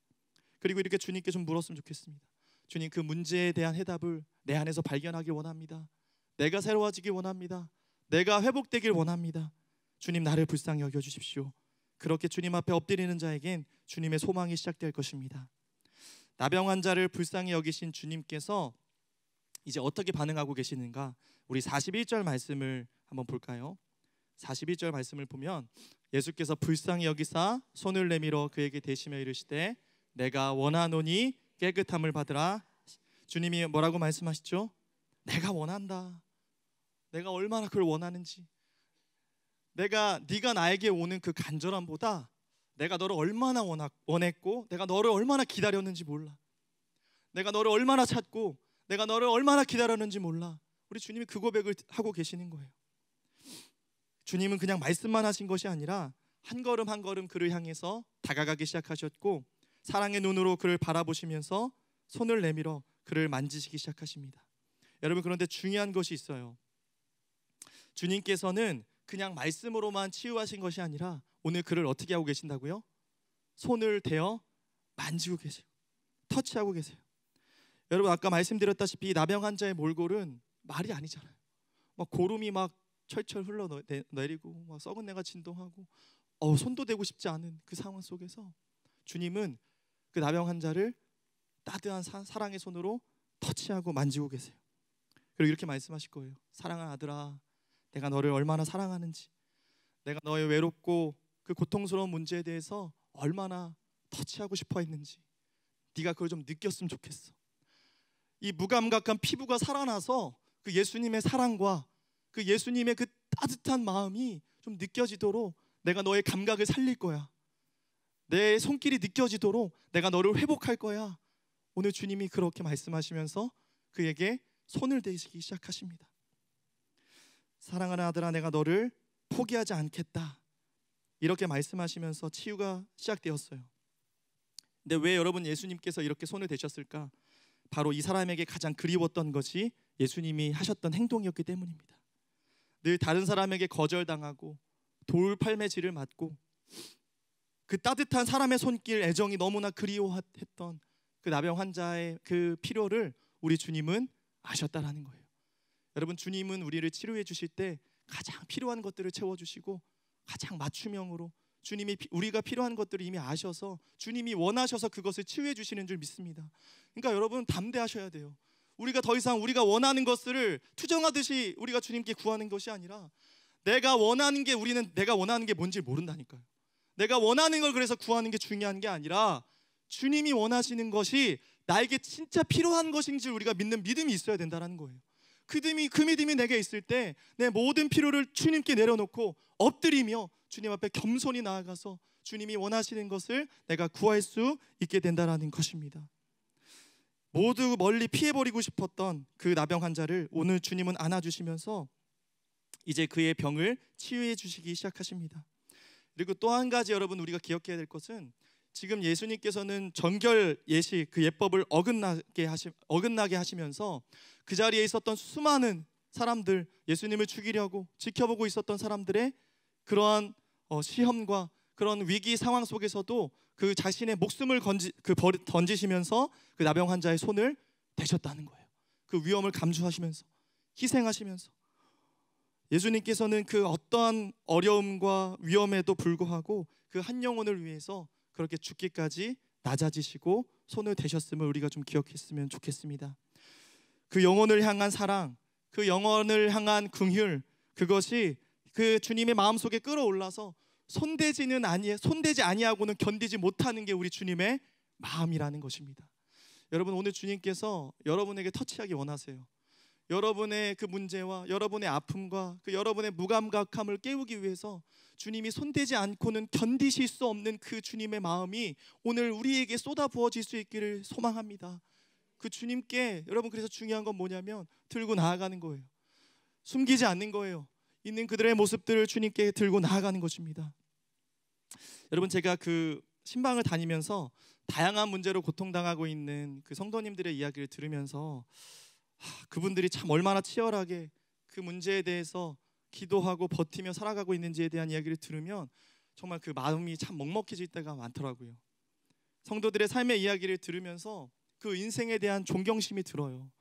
그리고 이렇게 주님께 좀 물었으면 좋겠습니다. 주님, 그 문제에 대한 해답을 내 안에서 발견하길 원합니다. 내가 새로워지길 원합니다. 내가 회복되길 원합니다. 주님, 나를 불쌍히 여겨주십시오. 그렇게 주님 앞에 엎드리는 자에겐 주님의 소망이 시작될 것입니다. 나병 환자를 불쌍히 여기신 주님께서 이제 어떻게 반응하고 계시는가? 우리 41절 말씀을 한번 볼까요? 41절 말씀을 보면 예수께서 불쌍히 여기사 손을 내밀어 그에게 대시며 이르시되 내가 원하노니 깨끗함을 받으라. 주님이 뭐라고 말씀하시죠? 내가 원한다. 내가 얼마나 그걸 원하는지, 네가 나에게 오는 그 간절함보다 내가 너를 얼마나 원했고 내가 너를 얼마나 기다렸는지 몰라. 내가 너를 얼마나 찾고 내가 너를 얼마나 기다렸는지 몰라. 우리 주님이 그 고백을 하고 계시는 거예요. 주님은 그냥 말씀만 하신 것이 아니라 한 걸음 한 걸음 그를 향해서 다가가기 시작하셨고 사랑의 눈으로 그를 바라보시면서 손을 내밀어 그를 만지시기 시작하십니다. 여러분, 그런데 중요한 것이 있어요. 주님께서는 그냥 말씀으로만 치유하신 것이 아니라 오늘 그를 어떻게 하고 계신다고요? 손을 대어 만지고 계세요. 터치하고 계세요. 여러분, 아까 말씀드렸다시피 나병 환자의 몰골은 말이 아니잖아요. 막 고름이 막 철철 흘러내리고 막 썩은 내가 진동하고 손도 대고 싶지 않은 그 상황 속에서 주님은 그 나병 환자를 따뜻한 사랑의 손으로 터치하고 만지고 계세요. 그리고 이렇게 말씀하실 거예요. 사랑하는 아들아, 내가 너를 얼마나 사랑하는지, 내가 너의 외롭고 그 고통스러운 문제에 대해서 얼마나 터치하고 싶어 했는지 네가 그걸 좀 느꼈으면 좋겠어. 이 무감각한 피부가 살아나서 그 예수님의 사랑과 그 예수님의 그 따뜻한 마음이 좀 느껴지도록 내가 너의 감각을 살릴 거야. 내 손길이 느껴지도록 내가 너를 회복할 거야. 오늘 주님이 그렇게 말씀하시면서 그에게 손을 대시기 시작하십니다. 사랑하는 아들아, 내가 너를 포기하지 않겠다. 이렇게 말씀하시면서 치유가 시작되었어요. 근데 왜 여러분 예수님께서 이렇게 손을 대셨을까? 바로 이 사람에게 가장 그리웠던 것이 예수님이 하셨던 행동이었기 때문입니다. 늘 다른 사람에게 거절당하고 돌팔매질을 맞고 그 따뜻한 사람의 손길, 애정이 너무나 그리워했던 그 나병 환자의 그 필요를 우리 주님은 아셨다라는 거예요. 여러분, 주님은 우리를 치료해 주실 때 가장 필요한 것들을 채워주시고 가장 맞춤형으로 주님이 우리가 필요한 것들을 이미 아셔서 주님이 원하셔서 그것을 치유해 주시는 줄 믿습니다. 그러니까 여러분, 담대하셔야 돼요. 우리가 더 이상 우리가 원하는 것들을 투정하듯이 우리가 주님께 구하는 것이 아니라 내가 원하는 게, 우리는 내가 원하는 게 뭔지 모른다니까요. 내가 원하는 걸 그래서 구하는 게 중요한 게 아니라 주님이 원하시는 것이 나에게 진짜 필요한 것인지 우리가 믿는 믿음이 있어야 된다는 거예요. 그 믿음이 내게 있을 때 내 모든 필요를 주님께 내려놓고 엎드리며 주님 앞에 겸손히 나아가서 주님이 원하시는 것을 내가 구할 수 있게 된다는 것입니다. 모두 멀리 피해버리고 싶었던 그 나병 환자를 오늘 주님은 안아주시면서 이제 그의 병을 치유해 주시기 시작하십니다. 그리고 또 한 가지 여러분 우리가 기억해야 될 것은 지금 예수님께서는 정결 예식 그 예법을 어긋나게 하시면서 그 자리에 있었던 수많은 사람들, 예수님을 죽이려고 지켜보고 있었던 사람들의 그러한 시험과 그런 위기 상황 속에서도 그 자신의 목숨을 던지시면서 그 나병 환자의 손을 대셨다는 거예요. 그 위험을 감수하시면서 희생하시면서 예수님께서는 그 어떠한 어려움과 위험에도 불구하고 그 한 영혼을 위해서 그렇게 죽기까지 낮아지시고 손을 대셨음을 우리가 좀 기억했으면 좋겠습니다. 그 영혼을 향한 사랑, 그 영혼을 향한 긍휼, 그것이 그 주님의 마음속에 끌어올라서 손대지 아니하고는 견디지 못하는 게 우리 주님의 마음이라는 것입니다. 여러분, 오늘 주님께서 여러분에게 터치하기 원하세요. 여러분의 그 문제와 여러분의 아픔과 그 여러분의 무감각함을 깨우기 위해서 주님이 손대지 않고는 견디실 수 없는 그 주님의 마음이 오늘 우리에게 쏟아 부어질 수 있기를 소망합니다. 그 주님께 여러분, 그래서 중요한 건 뭐냐면 들고 나아가는 거예요. 숨기지 않는 거예요. 있는 그들의 모습들을 주님께 들고 나아가는 것입니다. 여러분, 제가 그 신방을 다니면서 다양한 문제로 고통당하고 있는 그 성도님들의 이야기를 들으면서 그분들이 참 얼마나 치열하게 그 문제에 대해서 기도하고 버티며 살아가고 있는지에 대한 이야기를 들으면 정말 그 마음이 참 먹먹해질 때가 많더라고요. 성도들의 삶의 이야기를 들으면서 그 인생에 대한 존경심이 들어요.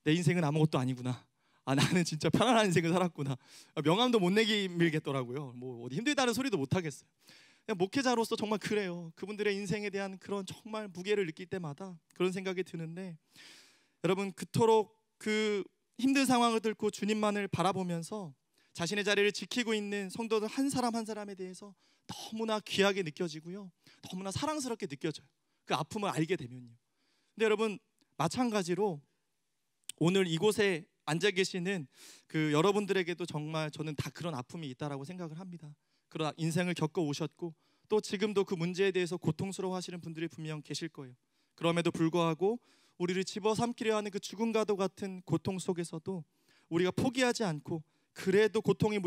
내 인생은 아무것도 아니구나. 나는 진짜 편안한 인생을 살았구나. 명함도 못 내밀겠더라고요. 뭐 어디 힘들다는 소리도 못 하겠어요. 그냥 목회자로서 정말 그래요. 그분들의 인생에 대한 그런 정말 무게를 느낄 때마다 그런 생각이 드는데, 여러분, 그토록 그 힘든 상황을 뚫고 주님만을 바라보면서 자신의 자리를 지키고 있는 성도들 한 사람 한 사람에 대해서 너무나 귀하게 느껴지고요, 너무나 사랑스럽게 느껴져요. 그 아픔을 알게 되면요. 근데 여러분, 마찬가지로 오늘 이곳에 앉아 계시는 그 여러분들에게도 정말 저는 다 그런 아픔이 있다라고 생각을 합니다. 그런 인생을 겪어 오셨고 또 지금도 그 문제에 대해서 고통스러워하시는 분들이 분명 계실 거예요. 그럼에도 불구하고 우리를 집어삼키려 하는 그 죽음과도 같은 고통 속에서도 우리가 포기하지 않고, 그래도 고통이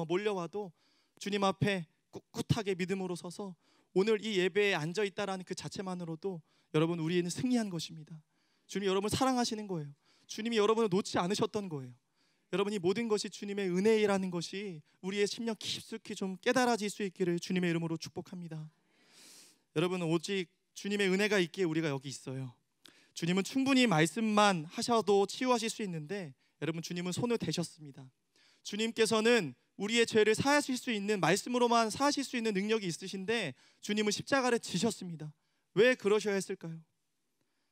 몰려와도 주님 앞에 꿋꿋하게 믿음으로 서서 오늘 이 예배에 앉아 있다라는 그 자체만으로도 여러분, 우리는 승리한 것입니다. 주님이 여러분을 사랑하시는 거예요. 주님이 여러분을 놓지 않으셨던 거예요. 여러분이 모든 것이 주님의 은혜라는 것이 우리의 심령 깊숙이 좀 깨달아질 수 있기를 주님의 이름으로 축복합니다. 여러분, 오직 주님의 은혜가 있기에 우리가 여기 있어요. 주님은 충분히 말씀만 하셔도 치유하실 수 있는데, 여러분, 주님은 손을 대셨습니다. 주님께서는 우리의 죄를 사하실 수 있는, 말씀으로만 사하실 수 있는 능력이 있으신데 주님은 십자가를 지셨습니다. 왜 그러셔야 했을까요?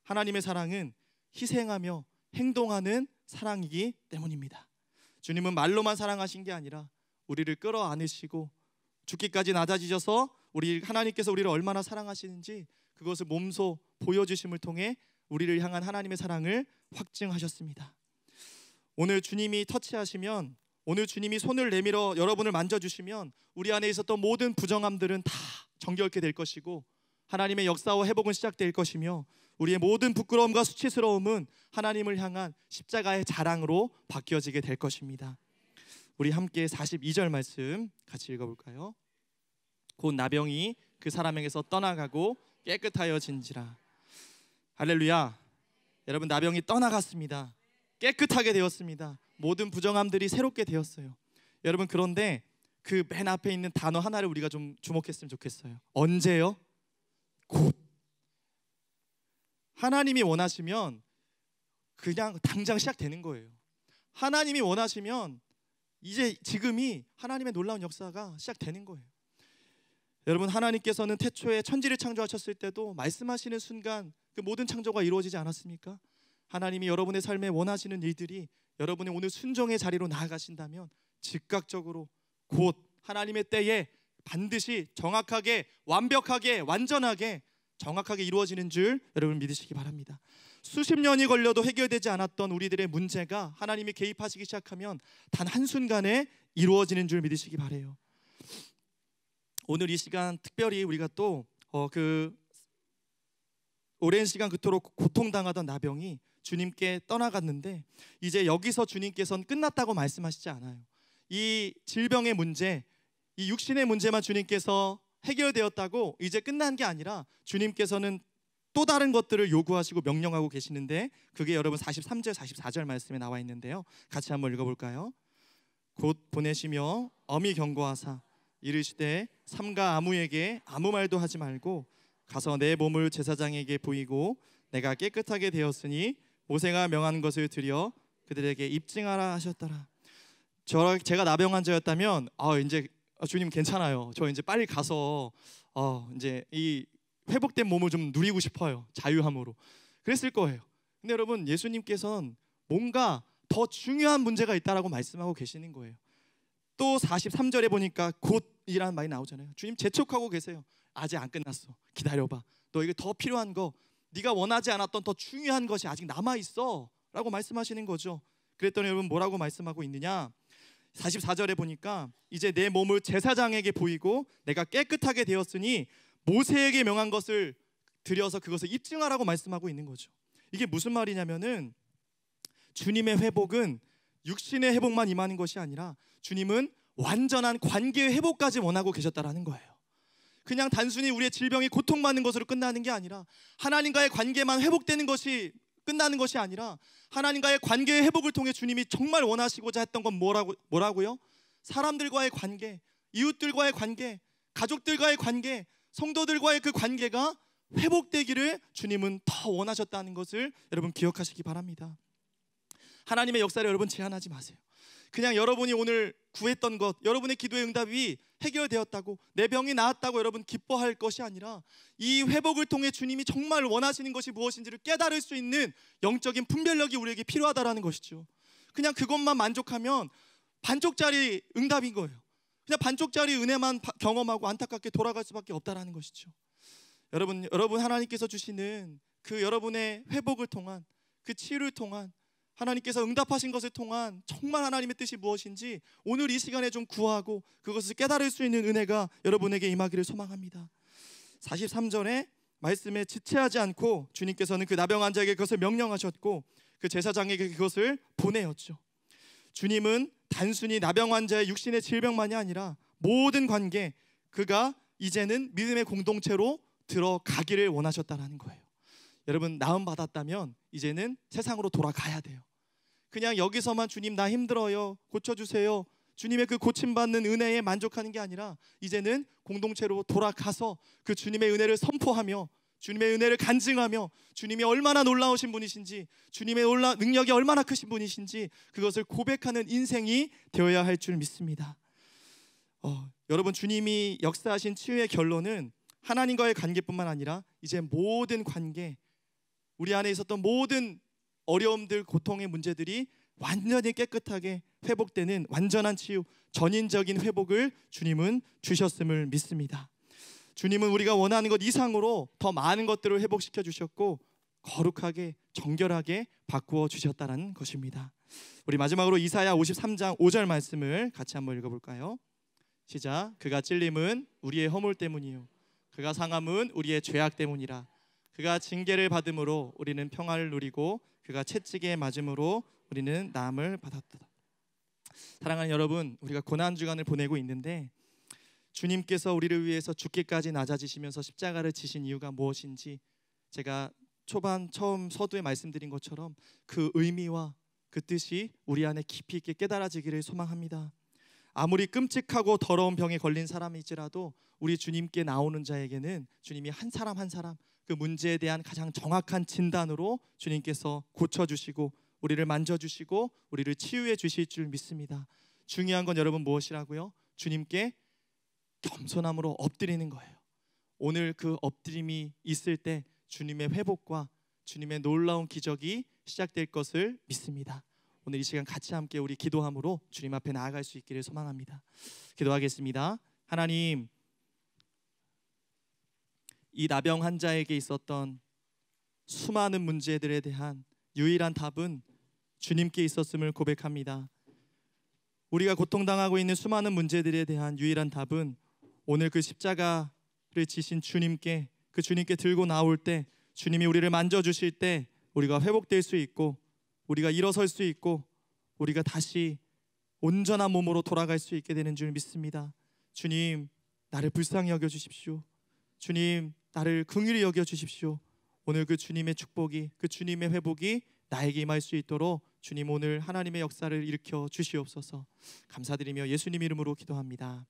하나님의 사랑은 희생하며 행동하는 사랑이기 때문입니다. 주님은 말로만 사랑하신 게 아니라 우리를 끌어안으시고 죽기까지 낮아지셔서 하나님께서 우리를 얼마나 사랑하시는지 그것을 몸소 보여주심을 통해 우리를 향한 하나님의 사랑을 확증하셨습니다. 오늘 주님이 터치하시면, 오늘 주님이 손을 내밀어 여러분을 만져주시면 우리 안에 있었던 모든 부정함들은 다 정결케 될 것이고 하나님의 역사와 회복은 시작될 것이며 우리의 모든 부끄러움과 수치스러움은 하나님을 향한 십자가의 자랑으로 바뀌어지게 될 것입니다. 우리 함께 42절 말씀 같이 읽어볼까요? 곧 나병이 그 사람에게서 떠나가고 깨끗하여진지라. 할렐루야. 여러분, 나병이 떠나갔습니다. 깨끗하게 되었습니다. 모든 부정함들이 새롭게 되었어요. 여러분, 그런데 그 맨 앞에 있는 단어 하나를 우리가 좀 주목했으면 좋겠어요. 언제요? 곧. 하나님이 원하시면 그냥 당장 시작되는 거예요. 하나님이 원하시면 이제 지금이 하나님의 놀라운 역사가 시작되는 거예요. 여러분, 하나님께서는 태초에 천지를 창조하셨을 때도 말씀하시는 순간 그 모든 창조가 이루어지지 않았습니까? 하나님이 여러분의 삶에 원하시는 일들이 여러분의 오늘 순종의 자리로 나아가신다면 즉각적으로 곧 하나님의 때에 반드시 정확하게, 완벽하게, 완전하게, 정확하게 이루어지는 줄 여러분 믿으시기 바랍니다. 수십 년이 걸려도 해결되지 않았던 우리들의 문제가 하나님이 개입하시기 시작하면 단 한순간에 이루어지는 줄 믿으시기 바라요. 오늘 이 시간 특별히 우리가 또 오랜 시간 그토록 고통당하던 나병이 주님께 떠나갔는데 이제 여기서 주님께서는 끝났다고 말씀하시지 않아요. 이 질병의 문제, 이 육신의 문제만 주님께서 해결되었다고 이제 끝난 게 아니라 주님께서는 또 다른 것들을 요구하시고 명령하고 계시는데 그게 여러분 43절 44절 말씀에 나와 있는데요. 같이 한번 읽어볼까요? 곧 보내시며 엄히 경고하사 이르시되 삼가 아무에게 아무 말도 하지 말고 가서 내 몸을 제사장에게 보이고 내가 깨끗하게 되었으니 모세가 명한 것을 드려 그들에게 입증하라 하셨더라. 제가 나병 환자였다면 이제 주님 괜찮아요. 저 이제 빨리 가서 이제 이 회복된 몸을 좀 누리고 싶어요. 자유함으로. 그랬을 거예요. 근데 여러분, 예수님께서는 뭔가 더 중요한 문제가 있다라고 말씀하고 계시는 거예요. 또 43절에 보니까 곧이라는 말이 나오잖아요. 주님 재촉하고 계세요. 아직 안 끝났어. 기다려봐. 너에게 더 필요한 거, 네가 원하지 않았던 더 중요한 것이 아직 남아있어 라고 말씀하시는 거죠. 그랬더니 여러분 뭐라고 말씀하고 있느냐? 44절에 보니까 이제 내 몸을 제사장에게 보이고 내가 깨끗하게 되었으니 모세에게 명한 것을 드려서 그것을 입증하라고 말씀하고 있는 거죠. 이게 무슨 말이냐면은 주님의 회복은 육신의 회복만 임하는 것이 아니라 주님은 완전한 관계의 회복까지 원하고 계셨다라는 거예요. 그냥 단순히 우리의 질병이 고통받는 것으로 끝나는 게 아니라 하나님과의 관계만 회복되는 것이 끝나는 것이 아니라 하나님과의 관계의 회복을 통해 주님이 정말 원하시고자 했던 건 뭐라고요? 사람들과의 관계, 이웃들과의 관계, 가족들과의 관계, 성도들과의 그 관계가 회복되기를 주님은 더 원하셨다는 것을 여러분 기억하시기 바랍니다. 하나님의 역사를 여러분 제한하지 마세요. 그냥 여러분이 오늘 구했던 것, 여러분의 기도의 응답이 해결되었다고, 내 병이 나았다고 여러분 기뻐할 것이 아니라 이 회복을 통해 주님이 정말 원하시는 것이 무엇인지를 깨달을 수 있는 영적인 분별력이 우리에게 필요하다라는 것이죠. 그냥 그것만 만족하면 반쪽짜리 응답인 거예요. 그냥 반쪽짜리 은혜만 경험하고 안타깝게 돌아갈 수밖에 없다라는 것이죠. 여러분 하나님께서 주시는 그 여러분의 회복을 통한, 그 치유를 통한, 하나님께서 응답하신 것을 통한 정말 하나님의 뜻이 무엇인지 오늘 이 시간에 좀 구하고 그것을 깨달을 수 있는 은혜가 여러분에게 임하기를 소망합니다. 43절에 말씀에 지체하지 않고 주님께서는 그 나병 환자에게 그것을 명령하셨고 그 제사장에게 그것을 보내었죠. 주님은 단순히 나병 환자의 육신의 질병만이 아니라 모든 관계, 그가 이제는 믿음의 공동체로 들어가기를 원하셨다는 거예요. 여러분, 나음 받았다면 이제는 세상으로 돌아가야 돼요. 그냥 여기서만 주님 나 힘들어요, 고쳐주세요, 주님의 그 고침받는 은혜에 만족하는 게 아니라 이제는 공동체로 돌아가서 그 주님의 은혜를 선포하며 주님의 은혜를 간증하며 주님이 얼마나 놀라우신 분이신지, 주님의 능력이 얼마나 크신 분이신지 그것을 고백하는 인생이 되어야 할 줄 믿습니다. 여러분, 주님이 역사하신 치유의 결론은 하나님과의 관계뿐만 아니라 이제 모든 관계, 우리 안에 있었던 모든 어려움들, 고통의 문제들이 완전히 깨끗하게 회복되는 완전한 치유, 전인적인 회복을 주님은 주셨음을 믿습니다. 주님은 우리가 원하는 것 이상으로 더 많은 것들을 회복시켜 주셨고 거룩하게 정결하게 바꾸어 주셨다는 것입니다. 우리 마지막으로 이사야 53장 5절 말씀을 같이 한번 읽어볼까요? 시작. 그가 찔림은 우리의 허물 때문이요 그가 상함은 우리의 죄악 때문이라. 그가 징계를 받음으로 우리는 평화를 누리고 그가 채찍에 맞음으로 우리는 나음을 받았다. 사랑하는 여러분, 우리가 고난주간을 보내고 있는데 주님께서 우리를 위해서 죽기까지 낮아지시면서 십자가를 지신 이유가 무엇인지 제가 처음 서두에 말씀드린 것처럼 그 의미와 그 뜻이 우리 안에 깊이 있게 깨달아지기를 소망합니다. 아무리 끔찍하고 더러운 병에 걸린 사람일지라도 우리 주님께 나오는 자에게는 주님이 한 사람 한 사람 그 문제에 대한 가장 정확한 진단으로 주님께서 고쳐주시고 우리를 만져주시고 우리를 치유해 주실 줄 믿습니다. 중요한 건 여러분 무엇이라고요? 주님께 겸손함으로 엎드리는 거예요. 오늘 그 엎드림이 있을 때 주님의 회복과 주님의 놀라운 기적이 시작될 것을 믿습니다. 오늘 이 시간 같이 함께 우리 기도함으로 주님 앞에 나아갈 수 있기를 소망합니다. 기도하겠습니다. 하나님, 이 나병 환자에게 있었던 수많은 문제들에 대한 유일한 답은 주님께 있었음을 고백합니다. 우리가 고통당하고 있는 수많은 문제들에 대한 유일한 답은 오늘 그 십자가를 지신 주님께, 그 주님께 들고 나올 때 주님이 우리를 만져주실 때 우리가 회복될 수 있고 우리가 일어설 수 있고 우리가 다시 온전한 몸으로 돌아갈 수 있게 되는 줄 믿습니다. 주님, 나를 불쌍히 여겨주십시오. 주님, 나를 긍휼히 여겨주십시오. 오늘 그 주님의 축복이, 그 주님의 회복이 나에게 임할 수 있도록 주님 오늘 하나님의 역사를 일으켜 주시옵소서. 감사드리며 예수님 이름으로 기도합니다.